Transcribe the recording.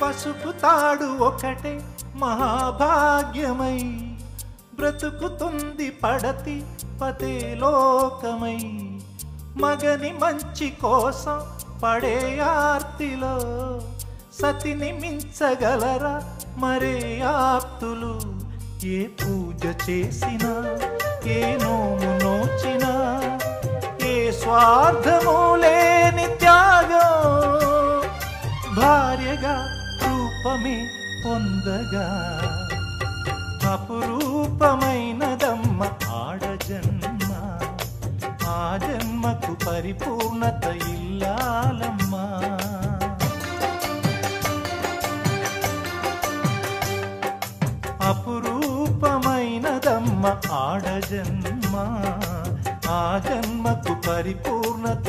పసుపు తాడు ఒకటే మహాభాగ్యమై బ్రతుకుతుంది పడతి పదే లోకమై మగని మంచి కోసం పడే ఆర్తిలో సతిని మించగలరా మరే ఆప్తులు ఏ పూజ చేసినా ఏ నోము నోచినా ఏ స్వార్థము లేని త్యాగం భార్యగా రూపమే పొందగా అపురూపమైనదమ్మ ఆడజన్మ ఆ జన్మకు పరిపూర్ణత ఇల్లాలమ్మా అపురూపమైనదమ్మ ఆడజన్మ ఆ జన్మకు పరిపూర్ణత